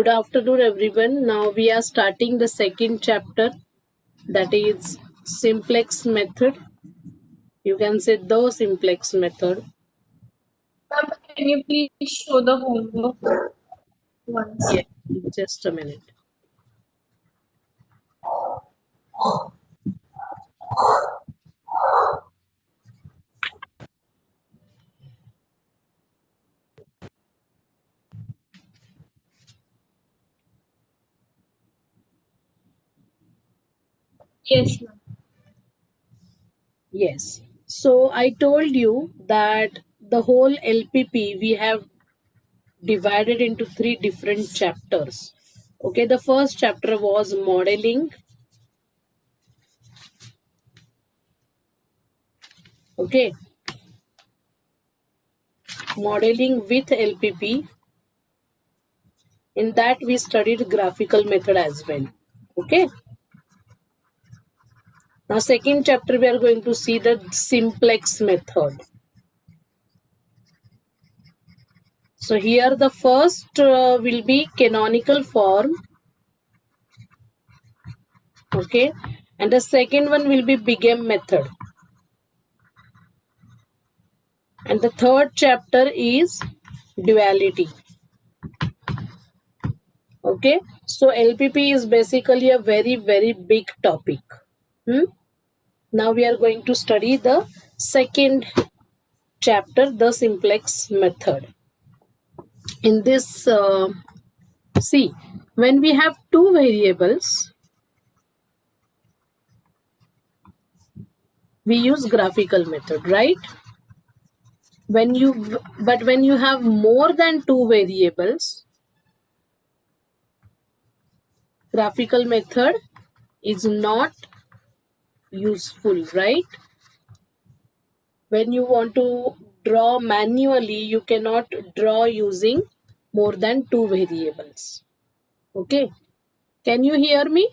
Good afternoon, everyone. Now we are starting the second chapter, that is simplex method. You can say the simplex method. Ma'am, can you please show the homework once? Yeah, just a minute. Yes, ma'am. Yes. So I told you that the whole LPP we have divided into three different chapters. Okay, the first chapter was modeling. Okay, modeling with LPP. In that we studied graphical method as well. Okay. Now, second chapter, we are going to see the simplex method. So here the first will be canonical form. Okay. And the second one will be Bingham method. And the third chapter is duality. Okay. So LPP is basically a very, very big topic. Now we are going to study the second chapter, the simplex method. In this, see, when we have two variables, we use graphical method, right? When you have more than two variables, graphical method is not useful, right? When you want to draw manually, you cannot draw using more than two variables. Okay, can you hear me?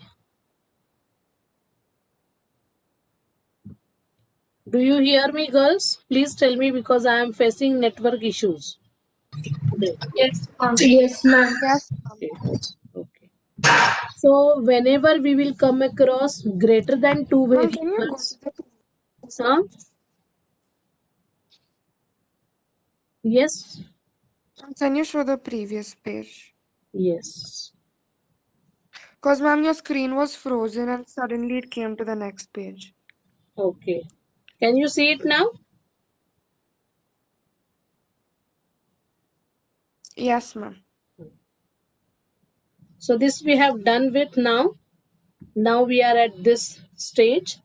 Do you hear me, girls? Please tell me, because I am facing network issues. Yes, ma'am. Yes, ma'am. Okay. Okay. So whenever we will come across greater than two variables, huh? Yes. Can you show the previous page? Yes. Because, ma'am, your screen was frozen and suddenly it came to the next page. Okay. Can you see it now? Yes, ma'am. So this we have done with now. Now we are at this stage.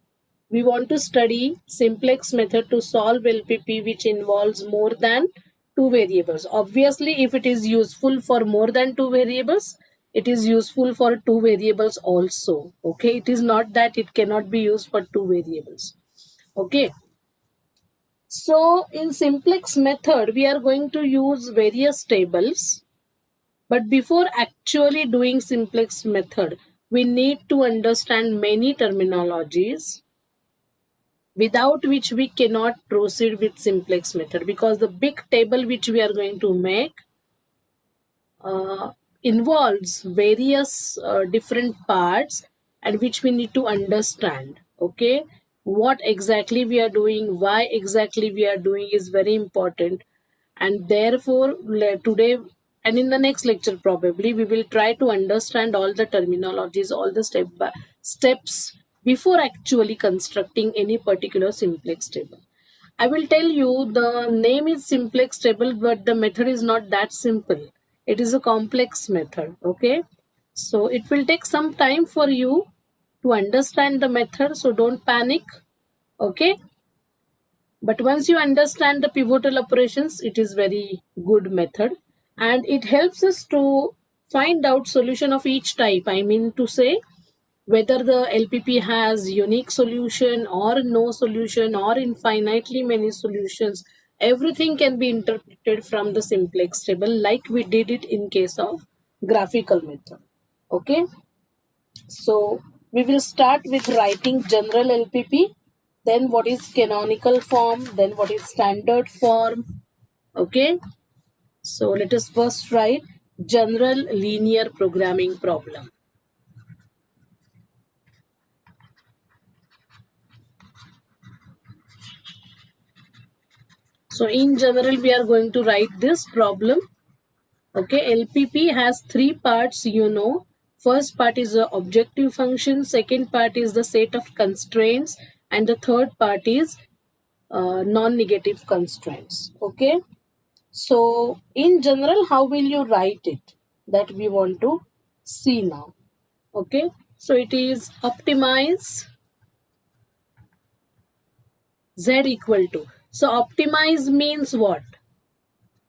We want to study simplex method to solve LPP, which involves more than two variables. Obviously, if it is useful for more than two variables, it is useful for two variables also. Okay, it is not that it cannot be used for two variables. Okay. So in simplex method, we are going to use various tables. But before actually doing simplex method, we need to understand many terminologies without which we cannot proceed with simplex method, because the big table which we are going to make involves various different parts, and which we need to understand. Okay, what exactly we are doing, why exactly we are doing is very important. And therefore today and in the next lecture probably we will try to understand all the terminologies, all the steps before actually constructing any particular simplex table. I will tell you, the name is simplex table, but the method is not that simple. It is a complex method. Okay, so it will take some time for you to understand the method, so don't panic. Okay, but once you understand the pivotal operations, it is very good method, and it helps us to find out solution of each type. I mean to say, whether the LPP has unique solution or no solution or infinitely many solutions, everything can be interpreted from the simplex table, like we did it in case of graphical method. Okay, so we will start with writing general LPP, then what is canonical form, then what is standard form. Okay, so let us first write general linear programming problem. So in general, we are going to write this problem. Okay, LPP has three parts, you know. First part is the objective function, second part is the set of constraints, and the third part is non-negative constraints. Okay, so in general, how will you write it? That we want to see now. Okay, so it is optimize z equal to. So optimize means what?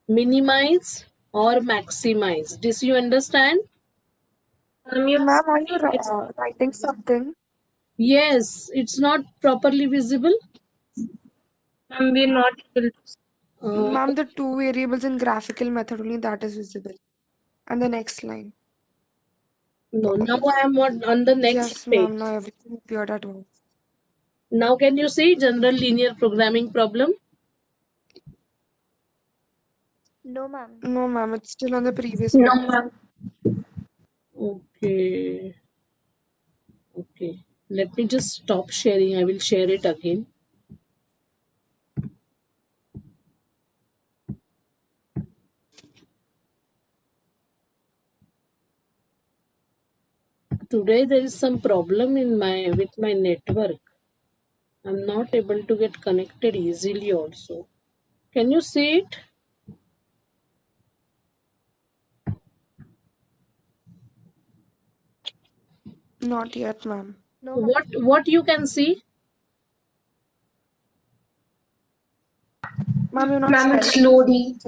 Minimize or maximize. Did you understand? You're Ma'am, are you writing something? Yes, it's not properly visible. we're not able to. Ma'am, the two variables in graphical method only that is visible. And the next line. No, now I am on the next Yes, page. ma'am, now everything appeared at once. Now can you see general linear programming problem? No, ma'am. No, ma'am, it's still on the previous No, page. ma'am. Okay. Okay. Let me just stop sharing. I will share it again. Today there is some problem in with my network. I'm not able to get connected easily also. Can you see it? Not yet, ma'am. No, ma'am. What you can see? Ma'am, you're not Ma'am, it's sharing. loading.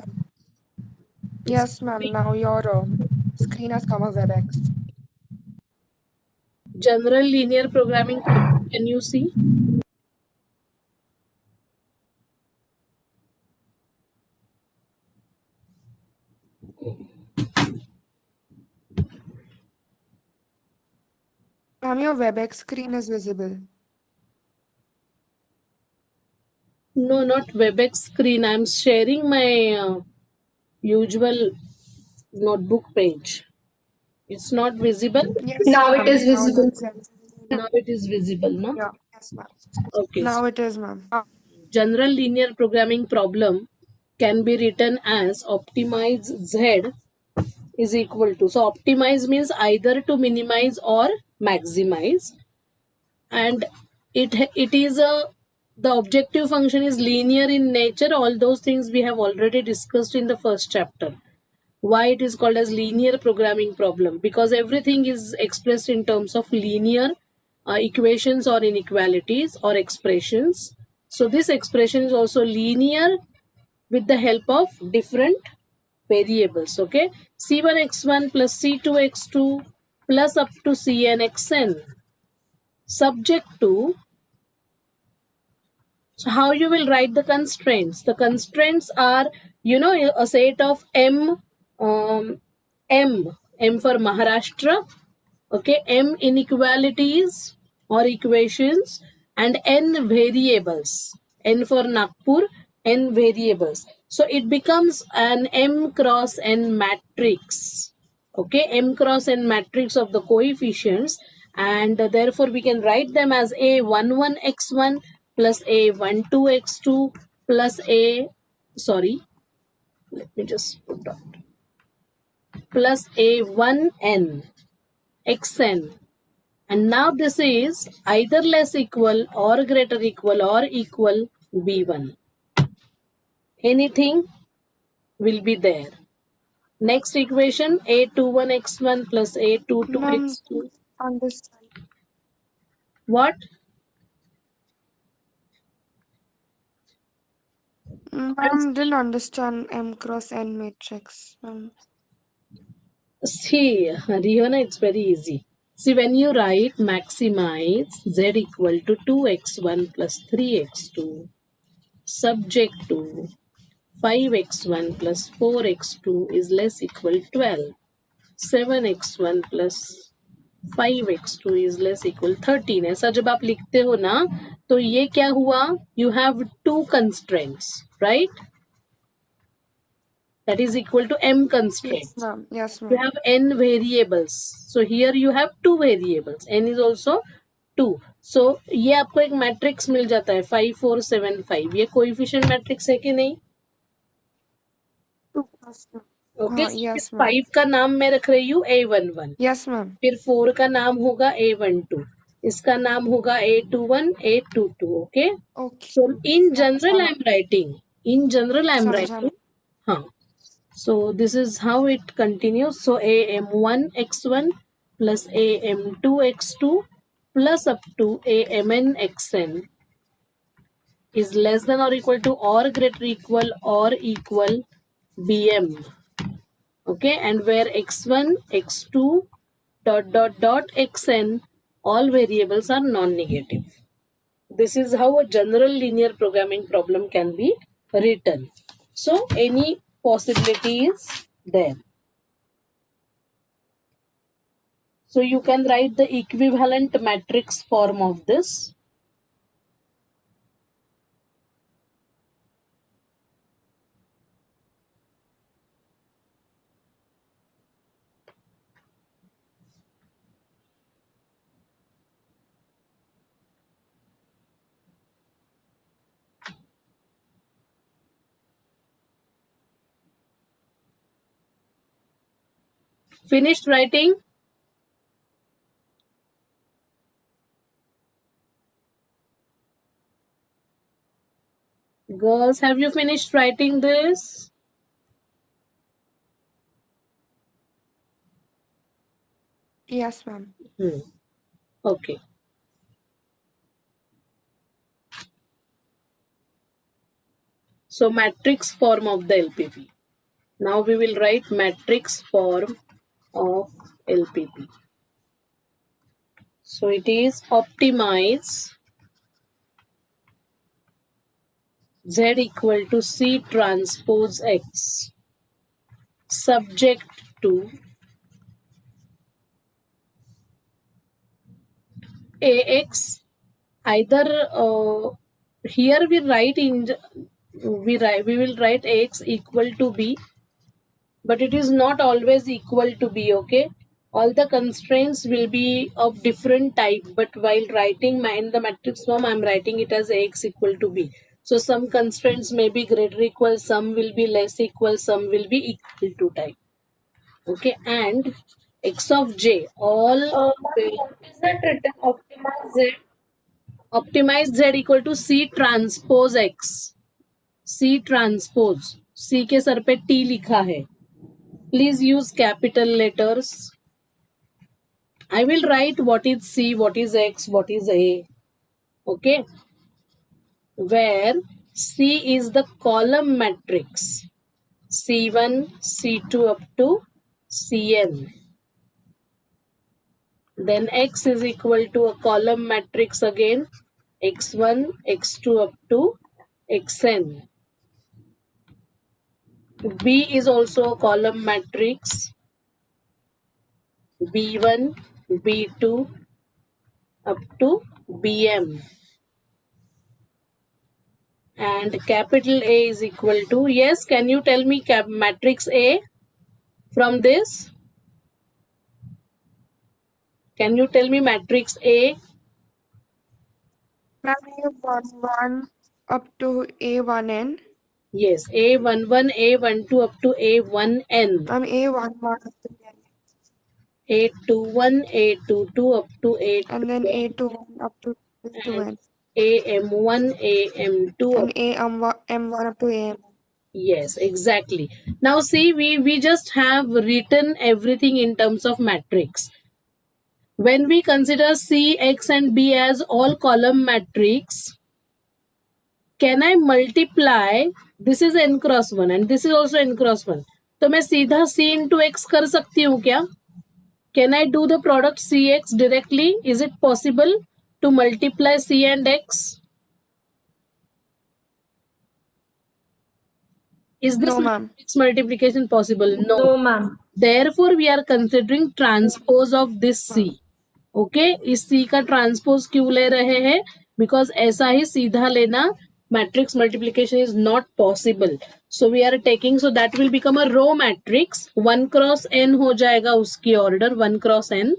Yes, ma'am, now your screen has come a WebEx. General linear programming problem. Can you see? Ma'am, your WebEx screen is visible. No, not WebEx screen. I'm sharing my usual notebook page. It's not visible. Yes, Now it ma'am. is Now visible. Now it is visible, no? yeah, yes, ma'am. Okay. Now So it is, ma'am. general linear programming problem can be written as optimize z is equal to. So optimize means either to minimize or maximize, and it is a the objective function is linear in nature. All those things we have already discussed in the first chapter. Why it is called as linear programming problem? Because everything is expressed in terms of linear equations or inequalities or expressions. So this expression is also linear with the help of different variables. Okay, c1 x1 plus c2 x2 plus up to cn xn, subject to. So how you will write the constraints? The constraints are, you know, a set of um, m for Maharashtra, okay, m inequalities or equations, and n variables, n for Nagpur, n variables. So it becomes an m cross n matrix, okay, m cross n matrix of the coefficients, and therefore we can write them as a11x1 plus a12x2 plus a, sorry, let me just put that, plus a1n xn. And now this is either less equal or greater equal or equal b1. Anything will be there. Next equation, a21x1 plus Ma'am, a22x2. understand. What? Ma'am, didn't understand M cross N matrix. See, Rihanna, it's very easy. See, when you write maximize z equal to 2x1 plus 3x2, subject to 5x1 plus 4x2 is less equal 12. 7x1 plus 5x2 is less equal 13. ऐसा जब आप लिखते हो ना, तो ये क्या हुआ? You have two constraints, right? that is equal to m Yes, constraints. ma'am. Yes, You ma'am. have n variables, so here you have 2 variables, n is also 2. so ये आपको एक मैट्रिक्स मिल जाता है 5475. ये कोएफिशिएंट मैट्रिक्स है कि नहीं? 2 plus 2. Okay, Yes, इस ma'am. 5 का नाम मैं रख रही हूँ A11, Yes, ma'am. फिर 4 का नाम होगा A12, इसका नाम होगा A21, A22. Okay, Okay. so in Yeah, general समझ- I'm writing, समझा ma'am. हाँ. So this is how it continues. So AM1 x1 plus AM2 x2 plus up to AMN xn is less than or equal to or greater or equal BM. Okay, and where x1, x2, dot xn, all variables are non-negative. This is how a general linear programming problem can be written. So any possibility is there. So you can write the equivalent matrix form of this. Finished writing? Girls, have you finished writing this? Yes, ma'am. Okay. So matrix form of the LPP. Now we will write matrix form of LPP. So it is optimize Z equal to C transpose X subject to AX. Either here we write we will write AX equal to B, but it is not always equal to B. Okay, all the constraints will be of different type, but while writing in the matrix form I'm writing it as AX equal to B. So some constraints may be greater equal, some will be less equal, some will be equal to type. Okay, and X of J all What is that written? Optimize Z. optimize Z equal to C transpose X. C transpose, C के sir पे T लिखा है. Please use capital letters. I will write what is C, what is X, what is A. Okay. Where C is the column matrix. C1, C2 up to Cn. Then X is equal to a column matrix again. X1, X2 up to Xn. B is also a column matrix. B1, B2 up to Bm. And capital A is equal to, yes, can you tell me matrix A from this? Can you tell me matrix A? Ma'am, A11 up to A1n. Yes, A11, A12 up to A1n. Ma'am, A11 up to n. A21, A22 up to And then A2n. A21 up to A2n. AM1, AM2 And M1 up to AM. Yes, exactly. Now see, we just have written everything in terms of matrix. When we consider C, X and B as all column matrix, can I multiply? This is n cross 1 and this is also n cross 1. तो मैं सीधा C into X कर सकती हूँ क्या? Can I do the product CX directly? Is it possible to multiply C and X? Is this No, ma'am. multiplication possible? No. No, ma'am. Therefore, we are considering transpose of this C. Okay, इस C का transpose क्यों ले रहे हैं? Because ऐसा ही सीधा लेना matrix multiplication is not possible. So we are taking, so that will become a row matrix. 1 cross n हो जाएगा उसकी order 1 cross n,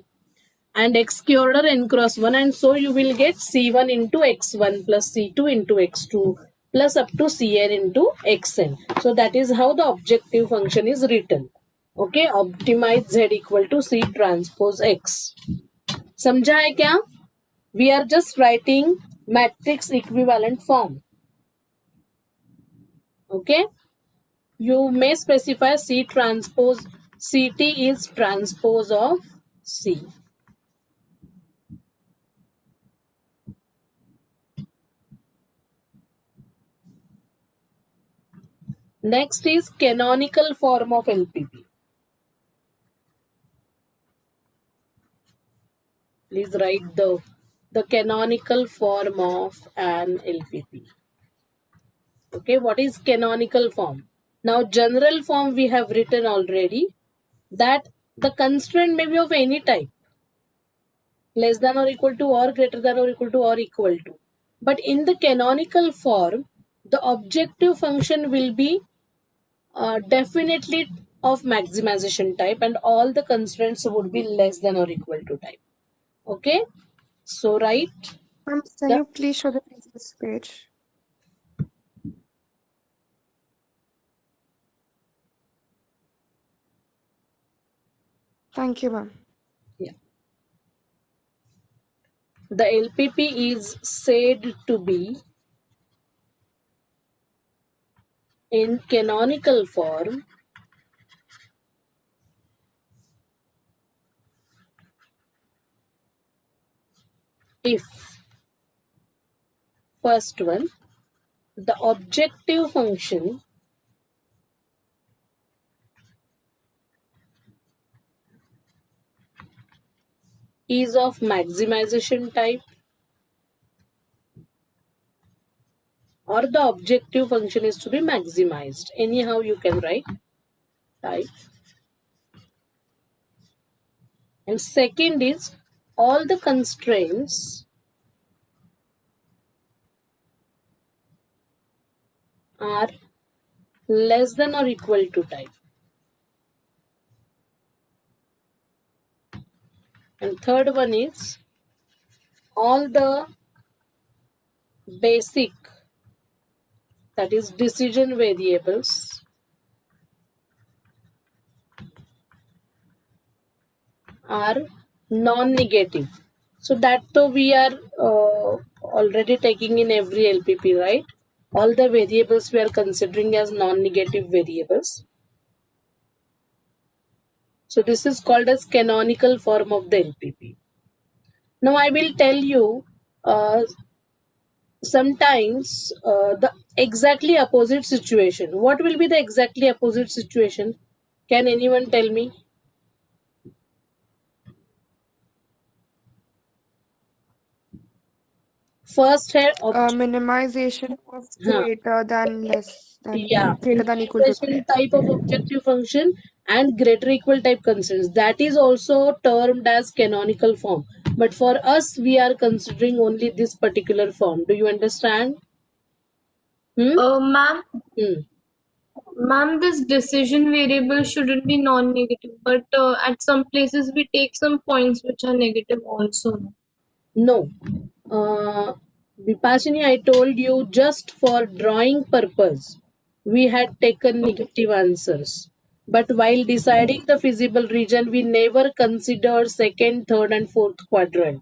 and x की order n cross 1, and so you will get c1 into x1 plus c2 into x2 plus up to cn into xn. So that is how the objective function is written. Okay, optimize z equal to c transpose x. समझा है क्या? We are just writing matrix equivalent form. Okay, you may specify C transpose, CT is transpose of C. Next is canonical form of LPP. Please write the canonical form of an LPP. Okay, what is canonical form? Now, general form we have written already, that the constraint may be of any type, less than or equal to, or greater than or equal to, or equal to. But in the canonical form, the objective function will be definitely of maximization type, and all the constraints would be less than or equal to type. Okay, so write Ma'am, can the you please show the previous page? Thank you, ma'am. the LPP is said to be in canonical form if, first one, the objective function is of maximization type, or the objective function is to be maximized. Anyhow, you can write type. And second is, all the constraints are less than or equal to type. And third one is, all the basic, that is decision variables, are non-negative. So that though we are already taking in every LPP, right? All the variables we are considering as non-negative variables. So this is called as canonical form of the LPP. Now I will tell you sometimes the exactly opposite situation. What will be the exactly opposite situation? Can anyone tell me? First है Minimization of हाँ, greater than less than yeah, greater than equal to minimization 10. type of objective function and greater equal type constraints. That is also termed as canonical form. But for us, we are considering only this particular form. Do you understand? Ma'am, Hmm. ma'am, this decision variable shouldn't be non-negative, but at some places we take some points which are negative also. No. Vipashini, I told you just for drawing purpose, we had taken negative answers. But while deciding the feasible region, we never considered second, third, and fourth quadrant.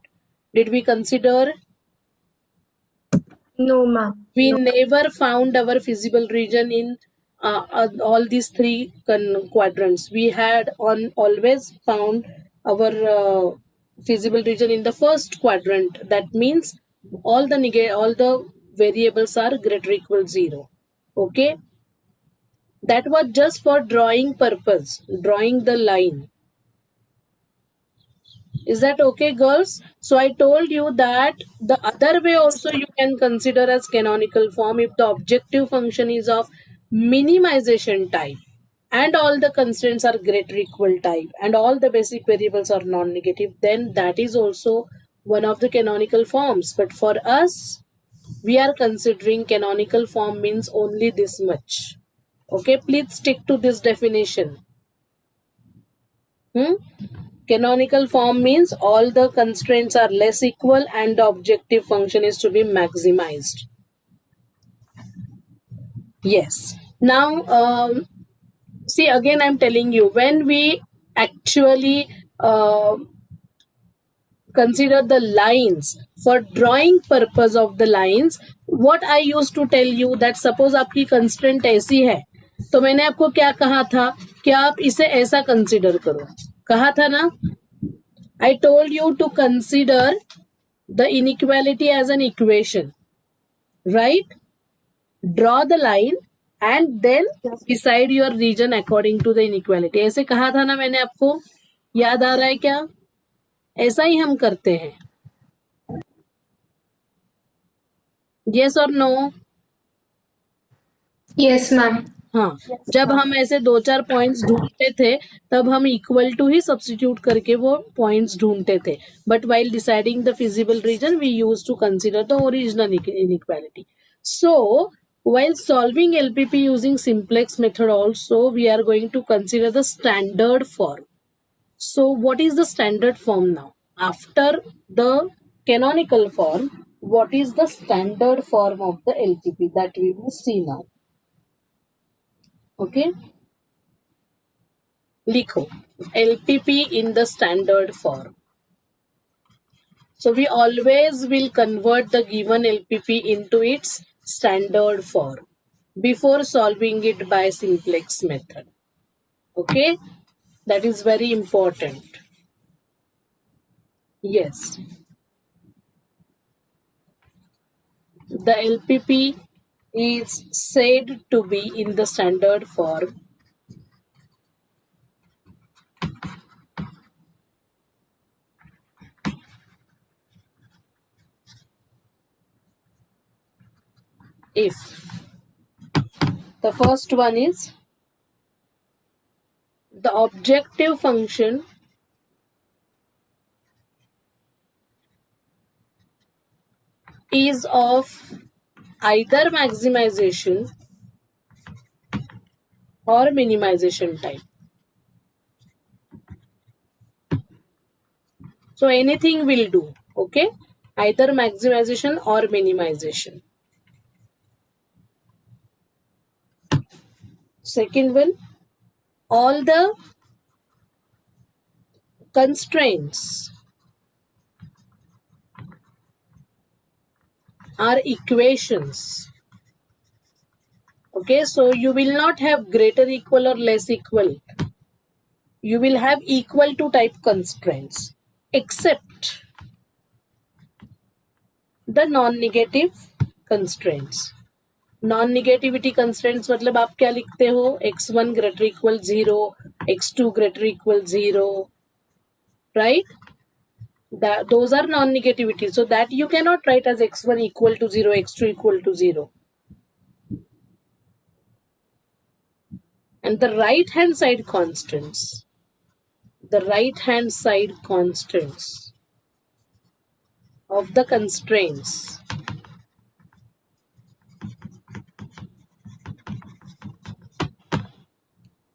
Did we consider? No, ma'am. We never found our feasible region in all these three quadrants. We had always found our feasible region in the first quadrant. That means all the variables are greater equal 0. Okay, that was just for drawing purpose, drawing the line. Is that okay, girls? So I told you that the other way also you can consider as canonical form if the objective function is of minimization type and all the constraints are greater equal type and all the basic variables are non-negative, then that is also one of the canonical forms. But for us, we are considering canonical form means only this much. Okay, please stick to this definition. Canonical form means all the constraints are less equal and the objective function is to be maximized. Yes. Now, see, again, I'm telling you, when we actually consider the lines for drawing purpose of the lines, what I used to tell you that suppose आपकी constraint ऐसी है, तो मैंने आपको क्या कहा था कि आप इसे ऐसा consider करो, कहा था ना? I told you to consider the inequality as an equation, right? Draw the line and then decide your region according to the inequality. ऐसे कहा था ना मैंने आपको, याद आ रहा है क्या? ऐसा ही हम करते हैं. Yes or no? Yes, ma'am. हाँ, जब हम ऐसे 2-4 पॉइंट्स ढूंढते थे तब हम इक्वल टू ही सब्स्टिट्यूट करके वो पॉइंट्स ढूंढते थे. But while deciding the feasible region we used to consider the original inequality. So while solving LPP using simplex method also we are going to consider the standard form. So what is the standard form now? After the canonical form, what is the standard form of the LPP that we will see now? Okay, लिखो LPP in the standard form. So we always will convert the given LPP into its standard form before solving it by simplex method. Okay, that is very important. Yes, the LPP is said to be in the standard form if the first one is the objective function is of either maximization or minimization type. So anything will do, okay? Either maximization or minimization. Second one, all the constraints are equations. Okay, so you will not have greater equal or less equal. You will have equal to type constraints except the non-negative constraints. Non-negativity constraints मतलब आप क्या लिखते हो? x1 greater equal 0, x2 greater equal 0, right? Those are non-negativity. So that you cannot write as x1 equal to 0, x2 equal to 0. And the right hand side constants. The right hand side constants of the constraints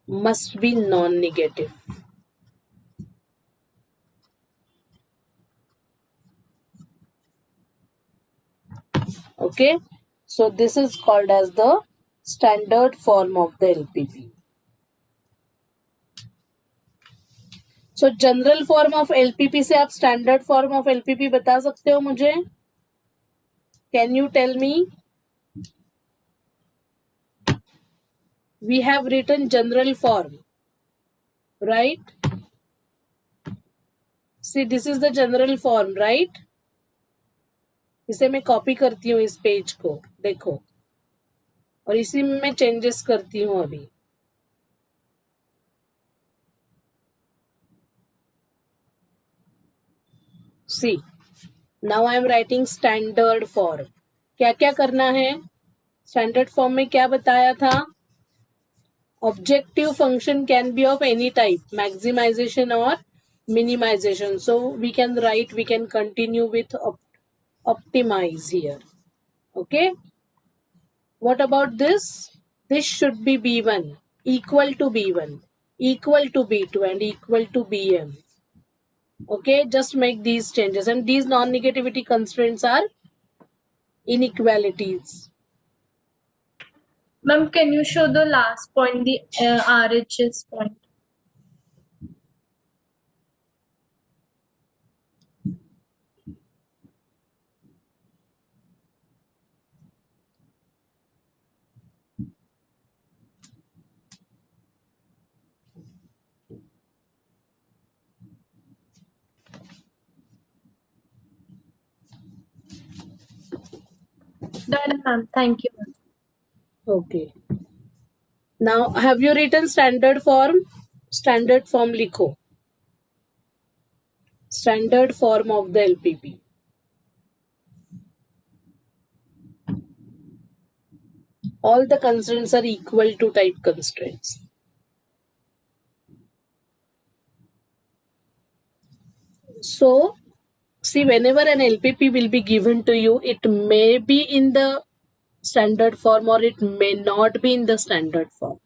must be non-negative. Okay, so this is called as the standard form of the LPP. So general form of LPP से आप standard form of LPP बता सकते हो मुझे? Can you tell me? We have written general form, right? See, this is the general form, right? इसे मैं copy करती हूँ इस पेज को, देखो, और इसी में मैं चेंजेस करती हूँ अभी. See, now I am writing standard form. क्या क्या करना है? स्टैंडर्ड फॉर्म में क्या बताया था? Objective function can be of any type, maximization or minimization. So we can write, we can continue with optimize here. Okay. What about this? This should be B1, equal to B1, equal to B2, and equal to Bm. Okay, just make these changes, and these non-negativity constraints are inequalities. Ma'am, can you show the last point, the RHS point? Done, ma'am. Thank you, ma'am. Okay. Now, have you written standard form? Standard form लिखो. Standard form of the LPP. All the constraints are equal to type constraints. So, see, whenever an LPP will be given to you, it may be in the standard form or it may not be in the standard form.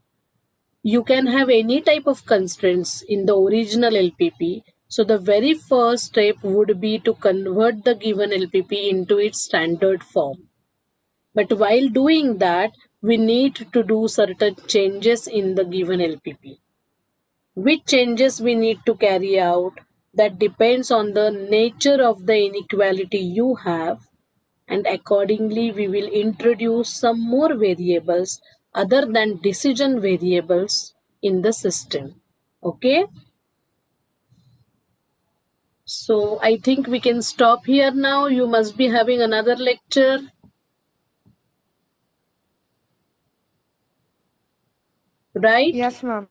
You can have any type of constraints in the original LPP. So the very first step would be to convert the given LPP into its standard form. But while doing that, we need to do certain changes in the given LPP. Which changes we need to carry out, that depends on the nature of the inequality you have, and accordingly we will introduce some more variables other than decision variables in the system. Okay, so I think we can stop here now. You must be having another lecture, right? Yes, ma'am.